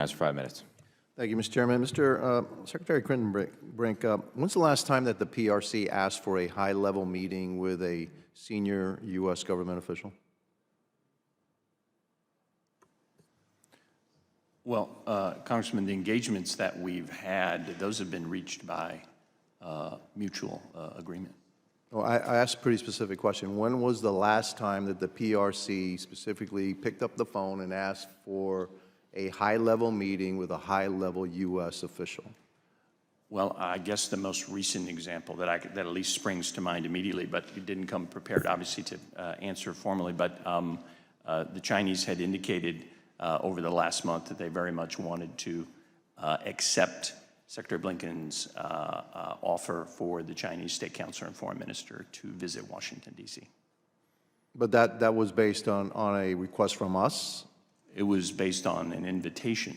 That's 5 minutes. Thank you, Mr. Chairman. Mr. Secretary Brink, when's the last time that the PRC asked for a high-level meeting with a senior U.S. government official? Well, Congressman, the engagements that we've had, those have been reached by mutual agreement. Well, I asked a pretty specific question. When was the last time that the PRC specifically picked up the phone and asked for a high-level meeting with a high-level U.S. official? Well, I guess the most recent example that at least springs to mind immediately, but it didn't come prepared, obviously, to answer formally, but the Chinese had indicated over the last month that they very much wanted to accept Secretary Blinken's offer for the Chinese State Counselor and Foreign Minister to visit Washington, D.C. But that was based on a request from us? It was based on an invitation.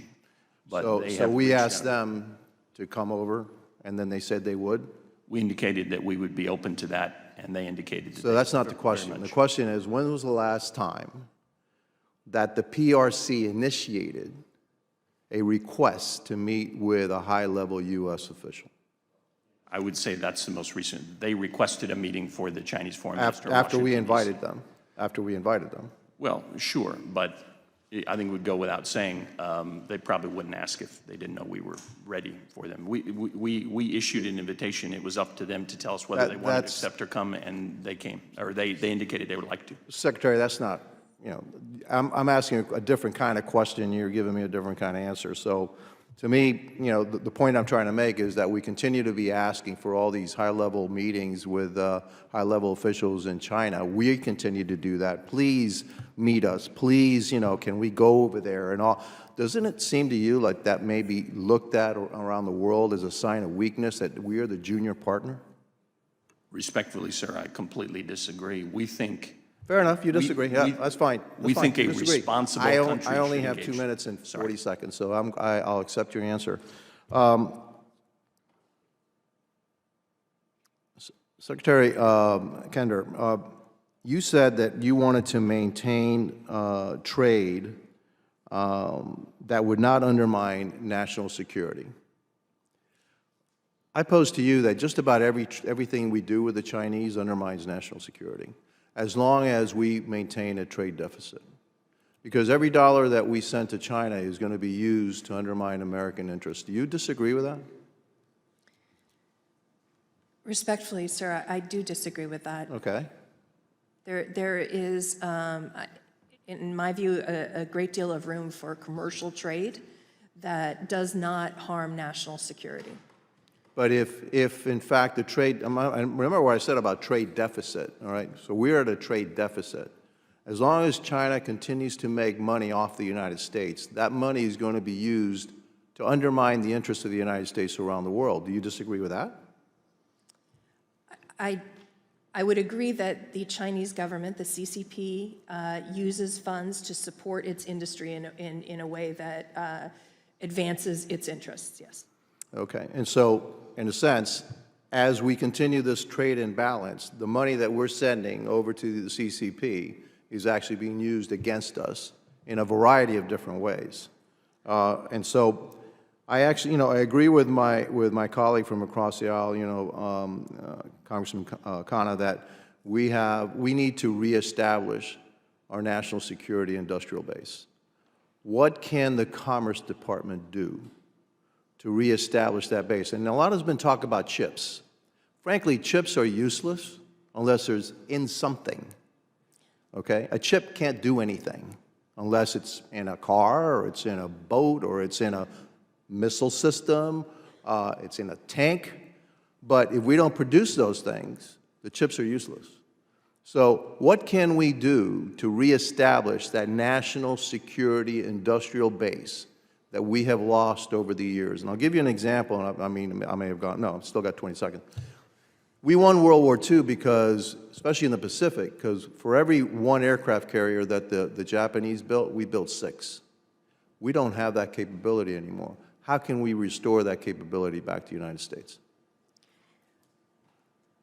But So we asked them to come over, and then they said they would? We indicated that we would be open to that, and they indicated that. So that's not the question. The question is, when was the last time that the PRC initiated a request to meet with a high-level U.S. official? I would say that's the most recent. They requested a meeting for the Chinese Foreign Minister. After we invited them. After we invited them. Well, sure, but I think it would go without saying they probably wouldn't ask if they didn't know we were ready for them. We issued an invitation. It was up to them to tell us whether they wanted to accept or come, and they came, or they indicated they would like to. Secretary, that's not, I'm asking a different kind of question. You're giving me a different kind of answer. So to me, the point I'm trying to make is that we continue to be asking for all these high-level meetings with high-level officials in China. We continue to do that. Please meet us. Please, can we go over there and all? Doesn't it seem to you like that may be looked at around the world as a sign of weakness, that we are the junior partner? Respectfully, sir, I completely disagree. We think... Fair enough. You disagree. That's fine. We think a responsible country I only should have engage. 2 minutes and 40 seconds, so I'll accept your answer. Secretary Kender, you said that you wanted to maintain trade that would not undermine national security. I pose to you that just about everything we do with the Chinese undermines national security, as long as we maintain a trade deficit. Because every dollar that we send to China is going to be used to undermine American interests. Do you disagree with that? Respectfully, sir, I do disagree with that. Okay. There is, in my view, a great deal of room for commercial trade that does not harm national security. But if in fact the trade, remember what I said about trade deficit, all right? So we're at a trade deficit. As long as China continues to make money off the United States, that money is going to be used to undermine the interests of the United States around the world. Do you disagree with that? I would agree that the Chinese government, the CCP, uses funds to support its industry in a way that advances its interests, yes. Okay, and so, in a sense, as we continue this trade imbalance, the money that we're sending over to the CCP is actually being used against us in a variety of different ways. And so, I actually, I agree with my colleague from across the aisle, Congressman Khanna, that we need to reestablish our national security industrial base. What can the Commerce Department do to reestablish that base? And a lot has been talk about chips. Frankly, chips are useless unless there's in something, okay? A chip can't do anything unless it's in a car, or it's in a boat, or it's in a missile system, it's in a tank. But if we don't produce those things, the chips are useless. So what can we do to reestablish that national security industrial base that we have lost over the years? And I'll give you an example, and I may have gone, no, I've still got 20 seconds. We won World War II because, especially in the Pacific, because for every one aircraft carrier that the Japanese built, we built 6. We don't have that capability anymore. How can we restore that capability back to the United States?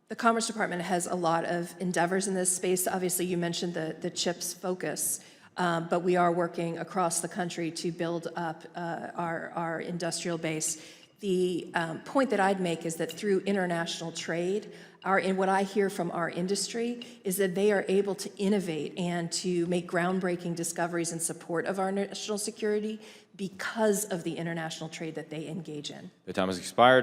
The Commerce Department has a lot of endeavors in this space. Obviously, you mentioned the CHIPS focus. but we are working across the country to build up our industrial base. The point that I'd make is that through international trade, and what I hear from our industry is that they are able to innovate and to make groundbreaking discoveries in support of our national security because of the international trade that they engage in. The time has expired.